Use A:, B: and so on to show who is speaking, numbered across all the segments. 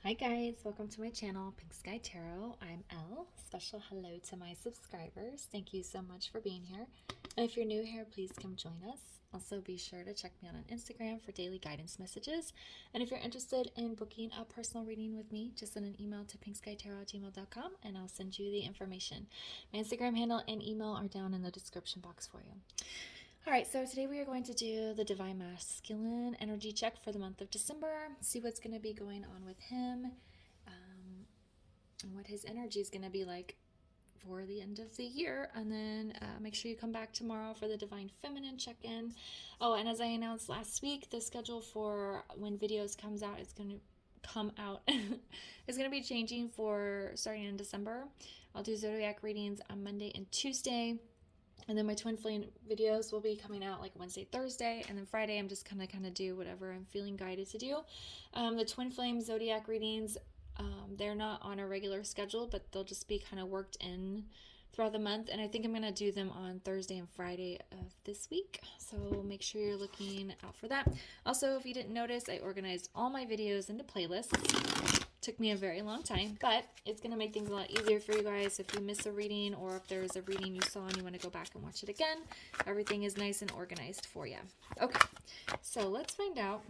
A: Hi guys, welcome to my channel, Pink Sky Tarot. I'm Elle. Special hello to my subscribers. Thank you so much for being here. And if you're new here, please come join us. Also be sure to check me out on Instagram for daily guidance messages. And if you're interested in booking a personal reading with me, just send an email to pinkskytarot@gmail.com and I'll send you the information. My Instagram handle and email are down in the description box for you. All right, so today we are going to do the Divine Masculine energy check for the month of December, see what's going to be going on with him, and what his energy is going to be like for the end of the year. And then make sure you come back tomorrow for the Divine Feminine check-in. Oh, and as I announced last week, the schedule for when videos comes out is going to come out is going to be changing for starting in December. I'll do zodiac readings on Monday and Tuesday. And then my twin flame videos will be coming out like Wednesday, Thursday, and then Friday I'm just gonna kind of do whatever I'm feeling guided to do. The twin flame zodiac readings, they're not on a regular schedule, but they'll just be kind of worked in throughout the month. And I think I'm gonna do them on Thursday and Friday of this week. So make sure you're looking out for that. Also, if you didn't notice, I organized all my videos into playlists. Took me a very long time, but it's going to make things a lot easier for you guys if you miss a reading, or if there's a reading you saw and you want to go back and watch it again. Everything is nice and organized for you. Okay, so let's find out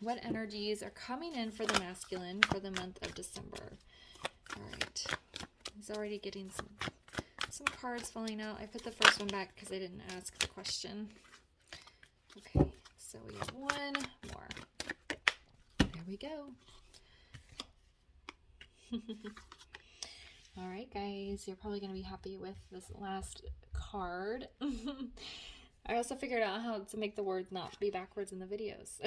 A: what energies are coming in for the masculine for the month of December. All right, he's already getting some cards falling out. I put the first one back because I didn't ask the question. Okay, so we have one more. There we go. All right, guys, you're probably going to be happy with this last card. I also figured out how to make the words not be backwards in the videos.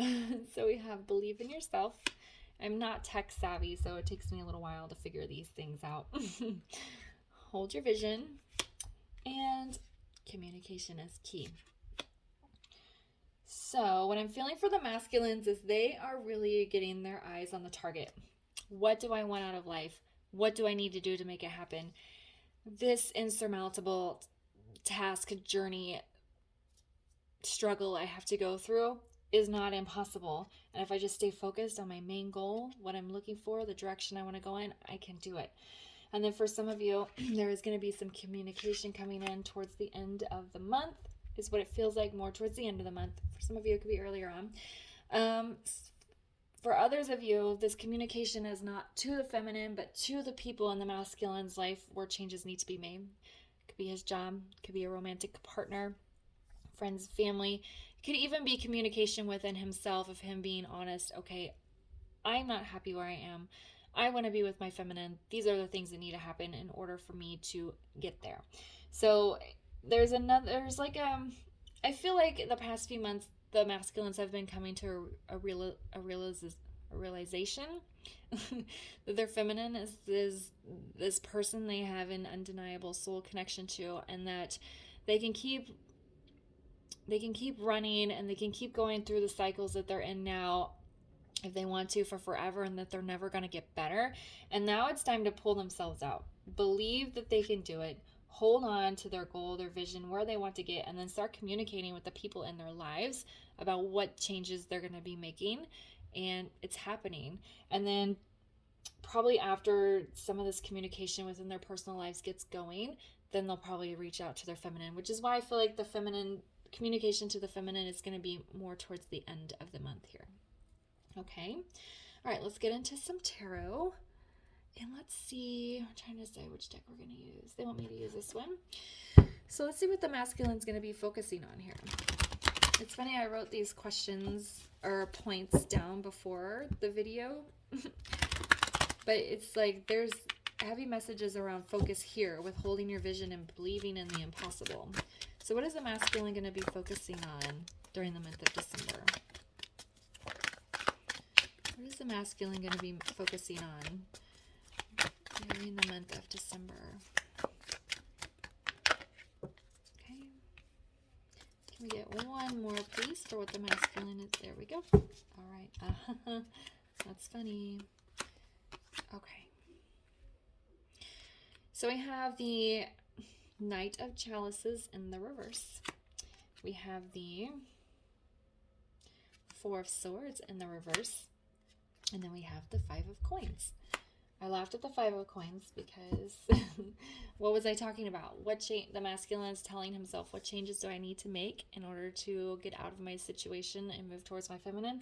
A: So we have believe in yourself. I'm not tech savvy, so it takes me a little while to figure these things out. Hold your vision, and communication is key. So what I'm feeling for the masculines is they are really getting their eyes on the target. What do I want out of life? What do I need to do to make it happen? This insurmountable task, journey, struggle I have to go through is not impossible. And if I just stay focused on my main goal, what I'm looking for, the direction I want to go in, I can do it. And then for some of you, there is going to be some communication coming in towards the end of the month, is what it feels like, more towards the end of the month. For some of you, it could be earlier on. For others of you, this communication is not to the feminine, but to the people in the masculine's life where changes need to be made. It could be his job, it could be a romantic partner, friends, family. It could even be communication within himself of him being honest. Okay, I'm not happy where I am. I want to be with my feminine. These are the things that need to happen in order for me to get there. So I feel like the past few months, the masculines have been coming to a realization that their feminine is this person they have an undeniable soul connection to, and that they can keep running, and they can keep going through the cycles that they're in now if they want to for forever, and that they're never going to get better. And now it's time to pull themselves out. Believe that they can do it. Hold on to their goal, their vision, where they want to get, and then start communicating with the people in their lives about what changes they're going to be making. And it's happening. And then probably after some of this communication within their personal lives gets going, then they'll probably reach out to their feminine, which is why I feel like the feminine communication to the feminine is going to be more towards the end of the month here. Okay. All right, let's get into some tarot. And let's see, I'm trying to decide which deck we're going to use. They want me to use this one. So let's see what the masculine's going to be focusing on here. It's funny, I wrote these questions or points down before the video. But it's like there's heavy messages around focus here with holding your vision and believing in the impossible. So what is the masculine going to be focusing on during the month of December? What is the masculine going to be focusing on during the month of December? Okay. Can we get one more, please, for what the masculine is? There we go. All right. That's funny. Okay. So we have the Knight of Chalices in the reverse. We have the Four of Swords in the reverse. And then we have the Five of Coins. I laughed at the Five of Coins because what was I talking about? The masculine is telling himself, what changes do I need to make in order to get out of my situation and move towards my feminine?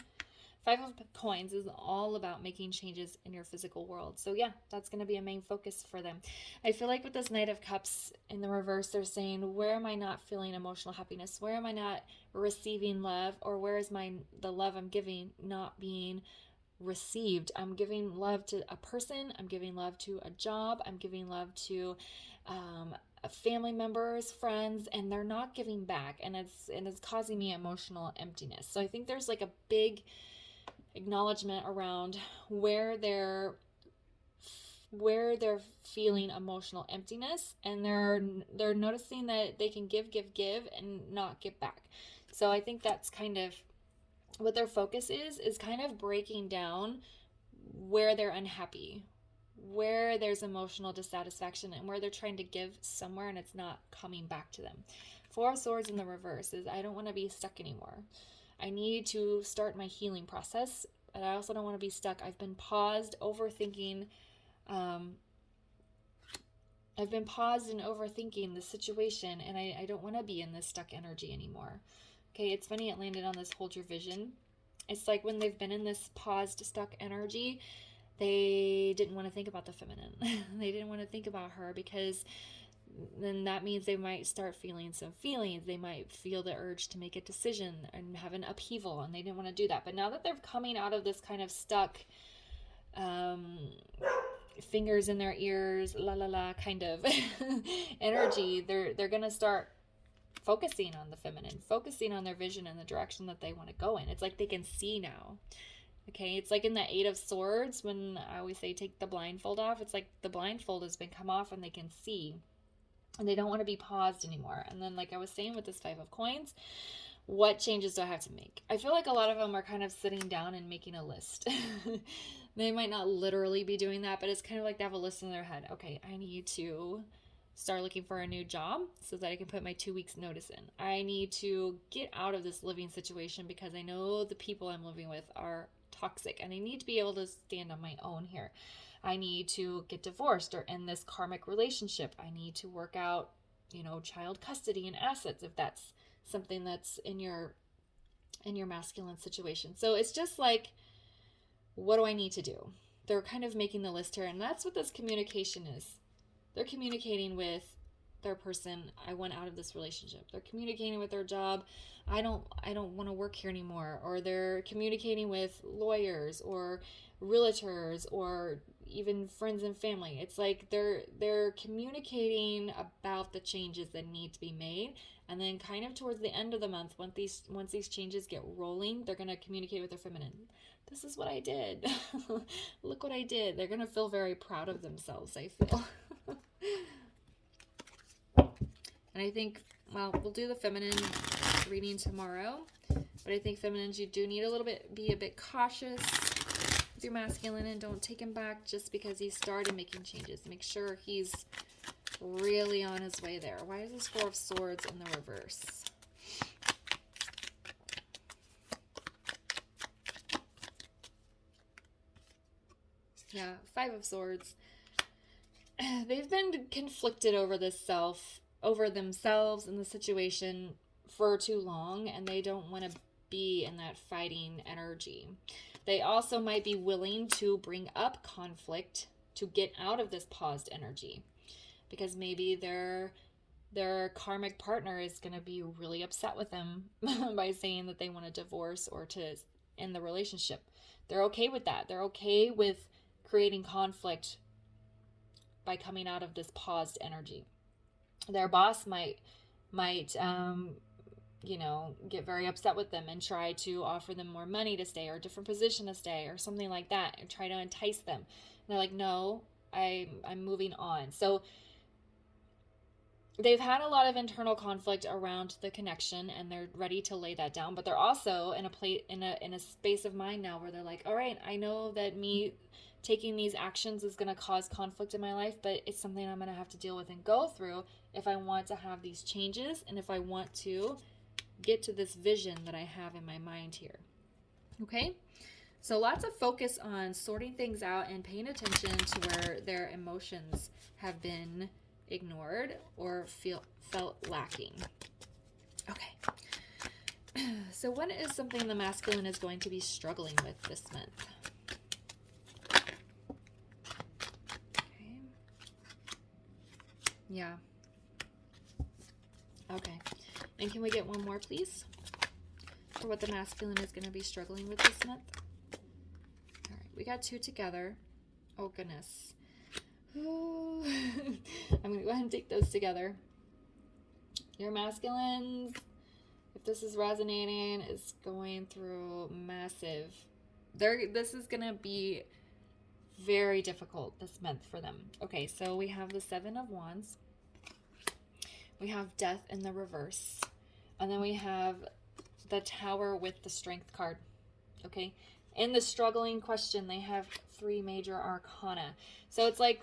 A: Five of Coins is all about making changes in your physical world. So yeah, that's going to be a main focus for them. I feel like with this Knight of Cups in the reverse, they're saying, where am I not feeling emotional happiness? Where am I not receiving love? Or where is the love I'm giving not being received? I'm giving love to a person, I'm giving love to a job, I'm giving love to family members, friends, and they're not giving back, and it's causing me emotional emptiness. So I think there's like a big acknowledgement around where they're feeling emotional emptiness, and they're noticing that they can give and not give back. So I think that's kind of what their focus is kind of breaking down where they're unhappy, where there's emotional dissatisfaction, and where they're trying to give somewhere and it's not coming back to them. Four of Swords in the reverse is, I don't want to be stuck anymore. I need to start my healing process, but I also don't want to be stuck. I've been paused overthinking. I've been paused and overthinking the situation, and I don't want to be in this stuck energy anymore. Okay, it's funny it landed on this hold your vision. It's like when they've been in this paused, stuck energy, they didn't want to think about the feminine. They didn't want to think about her, because then that means they might start feeling some feelings. They might feel the urge to make a decision and have an upheaval, and they didn't want to do that. But now that they're coming out of this kind of stuck, fingers in their ears, la la la kind of energy, they're going to start focusing on the feminine, focusing on their vision and the direction that they want to go in. It's like they can see now. Okay, it's like in the Eight of Swords when I always say take the blindfold off. It's like the blindfold has been come off and they can see, and they don't want to be paused anymore. And then, like I was saying with this Five of Coins, what changes do I have to make? I feel like a lot of them are kind of sitting down and making a list. They might not literally be doing that, but it's kind of like they have a list in their head. Okay, I need to start looking for a new job so that I can put my 2 weeks notice in. I need to get out of this living situation because I know the people I'm living with are toxic, and I need to be able to stand on my own here. I need to get divorced or end this karmic relationship. I need to work out, child custody and assets, if that's something that's in your masculine situation. So it's just like, what do I need to do? They're kind of making the list here, and that's what this communication is. They're communicating with their person, I want out of this relationship. They're communicating with their job, I don't want to work here anymore. Or they're communicating with lawyers or realtors or even friends and family. It's like they're communicating about the changes that need to be made. And then kind of towards the end of the month, once these changes get rolling, they're going to communicate with their feminine. This is what I did. Look what I did. They're going to feel very proud of themselves, I feel. And I think, well, we'll do the feminine reading tomorrow. But I think feminines, you do need be a bit cautious with your masculine, and don't take him back just because he started making changes. Make sure he's really on his way there. Why is this Four of Swords in the reverse? Yeah, Five of Swords. They've been conflicted over themselves and the situation for too long, and they don't want to be in that fighting energy. They also might be willing to bring up conflict to get out of this paused energy, because maybe their karmic partner is going to be really upset with them by saying that they want a divorce or to end the relationship. They're okay with that. They're okay with creating conflict by coming out of this paused energy. Their boss might get very upset with them and try to offer them more money to stay or a different position to stay or something like that, and try to entice them. And they're like, no, I'm moving on. So they've had a lot of internal conflict around the connection, and they're ready to lay that down. But they're also in a space of mind now where they're like, all right, I know that me taking these actions is going to cause conflict in my life, but it's something I'm going to have to deal with and go through if I want to have these changes, and if I want to get to this vision that I have in my mind here. Okay? So lots of focus on sorting things out and paying attention to where their emotions have been ignored or felt lacking. Okay. So what is something the masculine is going to be struggling with this month? Okay. Yeah. Okay. And can we get one more, please? For what the masculine is going to be struggling with this month? All right. We got 2 together. Oh, goodness. Ooh. I'm going to go ahead and take those together. Your masculines, if this is resonating, is going through massive. This is going to be very difficult this month for them. Okay, so we have the 7 of Wands. We have Death in the reverse. And then we have the Tower with the Strength card. Okay? In the struggling question, they have 3 major arcana. So it's like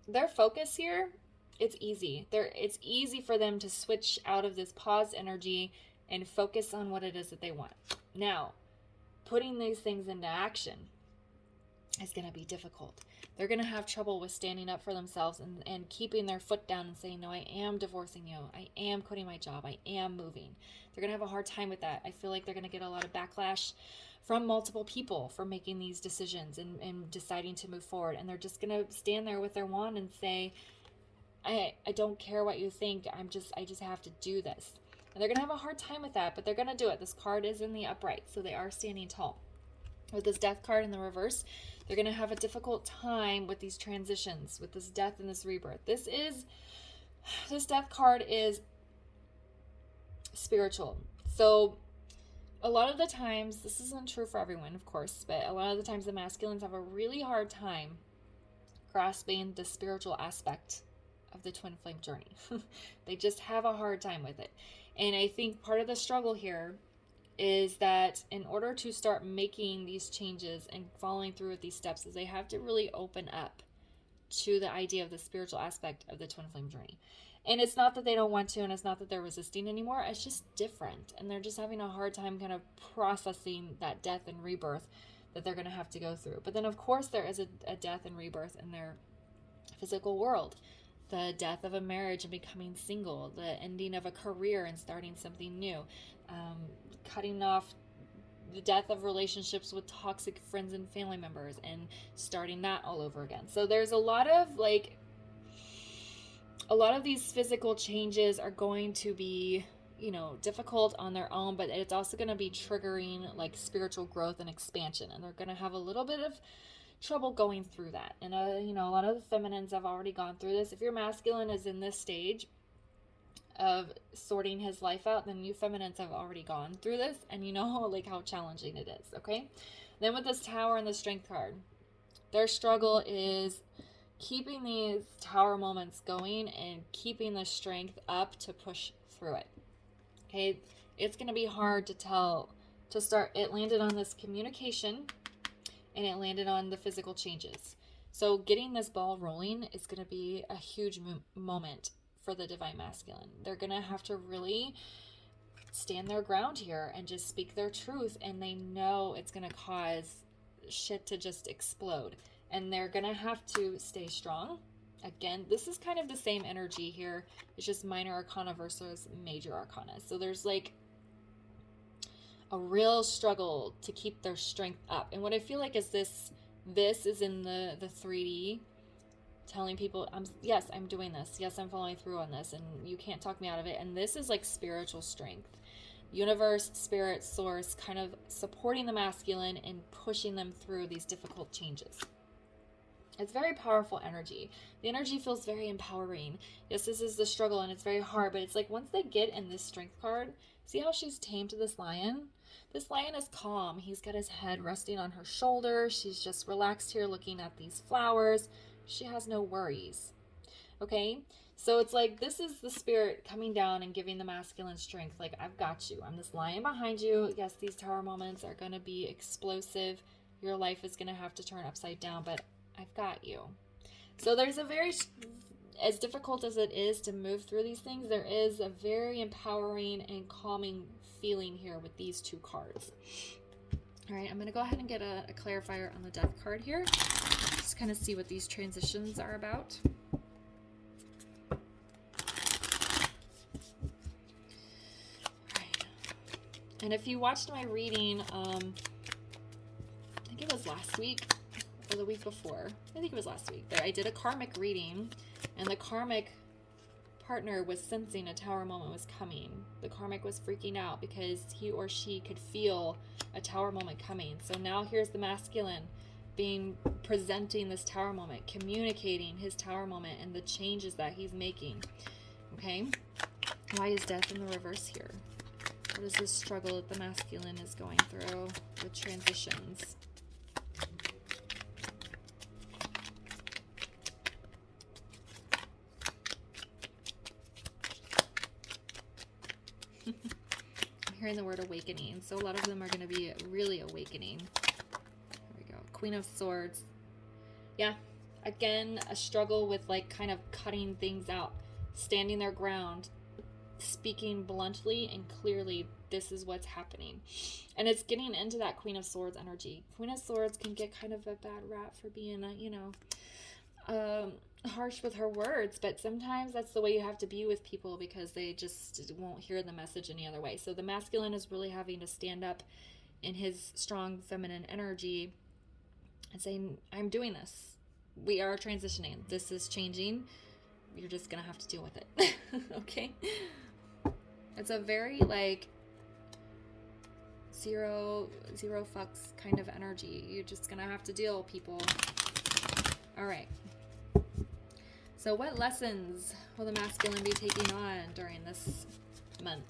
A: their focus here, it's easy. It's easy for them to switch out of this pause energy and focus on what it is that they want. Now, putting these things into action is going to be difficult. They're going to have trouble with standing up for themselves and keeping their foot down and saying, no, I am divorcing you. I am quitting my job. I am moving. They're going to have a hard time with that. I feel like they're going to get a lot of backlash from multiple people for making these decisions and deciding to move forward. And they're just going to stand there with their wand and say, I don't care what you think. I just have to do this. And they're going to have a hard time with that, but they're going to do it. This card is in the upright, so they are standing tall. With this Death card in the reverse, they're going to have a difficult time with these transitions, with this death and this rebirth. This Death card is spiritual. So a lot of the times, this isn't true for everyone, of course, but a lot of the times the masculines have a really hard time grasping the spiritual aspect of the twin flame journey. They just have a hard time with it. And I think part of the struggle here is that in order to start making these changes and following through with these steps, is they have to really open up to the idea of the spiritual aspect of the twin flame journey. And it's not that they don't want to, and it's not that they're resisting anymore. It's just different. And they're just having a hard time kind of processing that death and rebirth that they're going to have to go through. But then, of course, there is a death and rebirth in their physical world. The death of a marriage and becoming single, the ending of a career and starting something new, cutting off the death of relationships with toxic friends and family members and starting that all over again. So there's a lot of these physical changes are going to be, difficult on their own, but it's also going to be triggering like spiritual growth and expansion. And they're going to have a little bit of trouble going through that. And, a lot of the feminines have already gone through this. If your masculine is in this stage of sorting his life out, then you feminines have already gone through this, and you know like how challenging it is. Okay. Then with this Tower and the Strength card, their struggle is keeping these Tower moments going and keeping the strength up to push through it. Okay. It's going to be hard to start. It landed on this communication, and it landed on the physical changes. So getting this ball rolling is going to be a huge moment for the Divine Masculine. They're going to have to really stand their ground here and just speak their truth, and they know it's going to cause shit to just explode. And they're going to have to stay strong. Again, this is kind of the same energy here. It's just minor arcana versus major arcana. So there's like a real struggle to keep their strength up. And what I feel like is this is in the 3D, telling people, yes, I'm doing this. Yes, I'm following through on this, and you can't talk me out of it. And this is like spiritual strength. Universe, spirit, source, kind of supporting the masculine and pushing them through these difficult changes. It's very powerful energy. The energy feels very empowering. Yes, this is the struggle, and it's very hard, but it's like once they get in this Strength card, see how she's tamed to this lion? This lion is calm. He's got his head resting on her shoulder. She's just relaxed here looking at these flowers. She has no worries. Okay? So it's like this is the spirit coming down and giving the masculine strength. Like, I've got you. I'm this lion behind you. Yes, these Tower moments are going to be explosive. Your life is going to have to turn upside down, but I've got you. So there's a very, as difficult as it is to move through these things, there is a very empowering and calming feeling here with these 2 cards. All right, I'm going to go ahead and get a clarifier on the death card here. Just kind of see what these transitions are about. And if you watched my reading, I think it was last week or the week before. I think it was last week. But I did a karmic reading, and the karmic partner was sensing a tower moment was coming. The karmic was freaking out because he or she could feel a tower moment coming. So now here's the masculine presenting this tower moment, communicating his tower moment and the changes that he's making. Okay? Why is death in the reverse here? What is this struggle that the masculine is going through with transitions? I'm hearing the word awakening, so a lot of them are going to be really awakening. There we go. Queen of Swords. Yeah, again, a struggle with like kind of cutting things out, standing their ground, speaking bluntly and clearly, this is what's happening. And it's getting into that Queen of Swords energy. Queen of Swords can get kind of a bad rap for being, harsh with her words, but sometimes that's the way you have to be with people because they just won't hear the message any other way. So the masculine is really having to stand up in his strong feminine energy and saying, I'm doing this. We are transitioning. This is changing. You're just going to have to deal with it. Okay? It's a very like zero fucks kind of energy. You're just gonna have to deal, people. All right. So what lessons will the masculine be taking on during this month?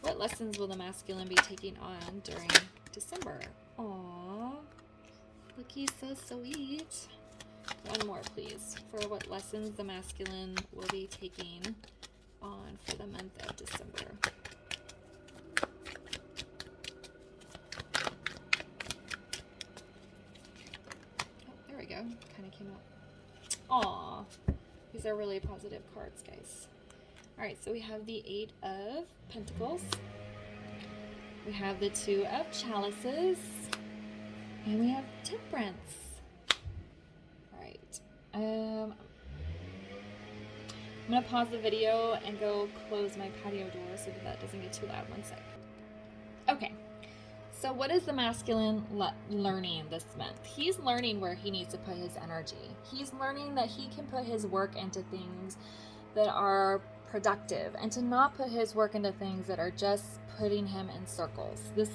A: What lessons will the masculine be taking on during December? Aww. Look, he's so sweet. One more, please, for what lessons the masculine will be taking on for the month of December. Oh, there we go. Kind of came out. Aw. These are really positive cards, guys. All right, so we have the 8 of Pentacles. We have the 2 of Chalices. And we have Temperance. All right. I'm going to pause the video and go close my patio door so that doesn't get too loud. One sec. Okay. So what is the masculine learning this month? He's learning where he needs to put his energy. He's learning that he can put his work into things that are productive and to not put his work into things that are just putting him in circles. This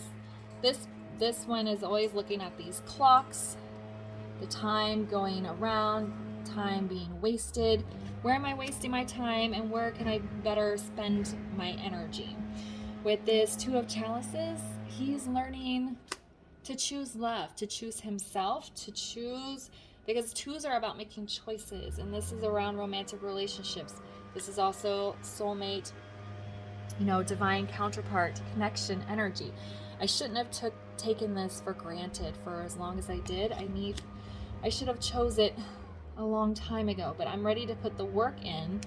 A: one is always looking at these clocks, the time going around, time being wasted. Where am I wasting my time and where can I better spend my energy? With this 2 of Chalices, he's learning to choose love, to choose himself, to choose, because 2s are about making choices, and this is around romantic relationships. This is also soulmate, divine counterpart, connection, energy. I shouldn't have taken this for granted for as long as I did. I should have chose it a long time ago, but I'm ready to put the work in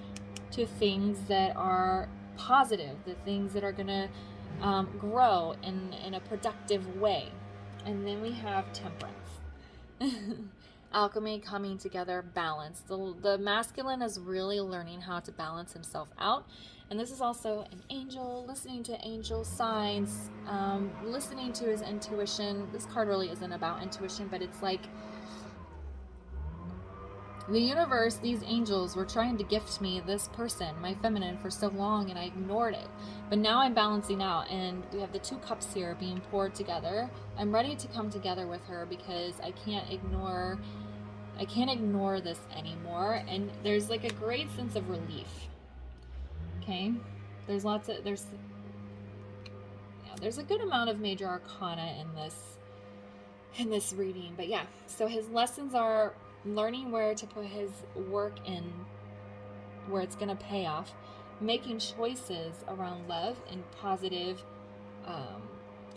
A: to things that are positive, the things that are gonna grow in a productive way. And then we have Temperance. Alchemy, coming together, balance. The masculine is really learning how to balance himself out. And this is also an angel, listening to angel signs, listening to his intuition. This card really isn't about intuition, but it's like the universe, these angels were trying to gift me this person, my feminine, for so long, and I ignored it. But now I'm balancing out, and we have the 2 cups here being poured together. I'm ready to come together with her because I can't ignore this anymore. And there's like a great sense of relief. Okay, there's a good amount of major arcana in this reading. But yeah, so his lessons are learning where to put his work in, where it's going to pay off, making choices around love and positive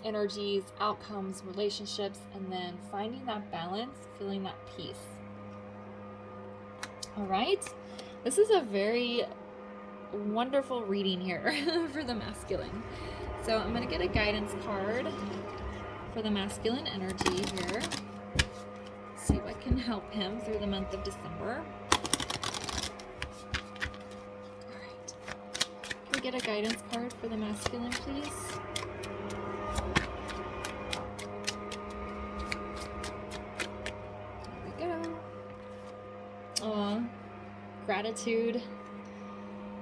A: energies, outcomes, relationships, and then finding that balance, feeling that peace. All right, this is a very wonderful reading here for the masculine. So I'm going to get a guidance card for the masculine energy here. See what can help him through the month of December. All right. Can we get a guidance card for the masculine, please? There we go. Aw, gratitude,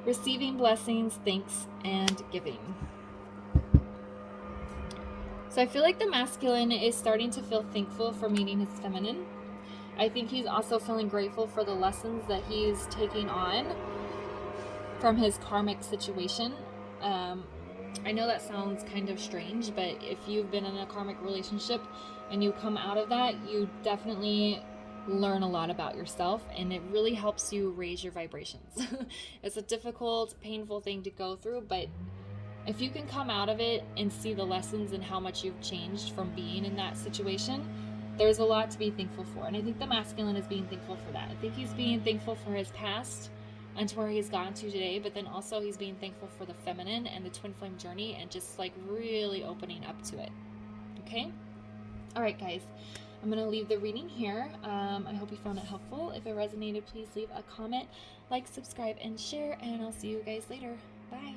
A: receiving blessings, thanks, and giving. So I feel like the masculine is starting to feel thankful for meeting his feminine. I think he's also feeling grateful for the lessons that he's taking on from his karmic situation. I know that sounds kind of strange, but if you've been in a karmic relationship and you come out of that, you definitely learn a lot about yourself, and it really helps you raise your vibrations. It's a difficult, painful thing to go through, but if you can come out of it and see the lessons and how much you've changed from being in that situation, there's a lot to be thankful for. And I think the masculine is being thankful for that. I think he's being thankful for his past and to where he's gotten to today, but then also he's being thankful for the feminine and the twin flame journey and just like really opening up to it. Okay? All right, guys. I'm going to leave the reading here. I hope you found it helpful. If it resonated, please leave a comment, like, subscribe, and share, and I'll see you guys later. Bye.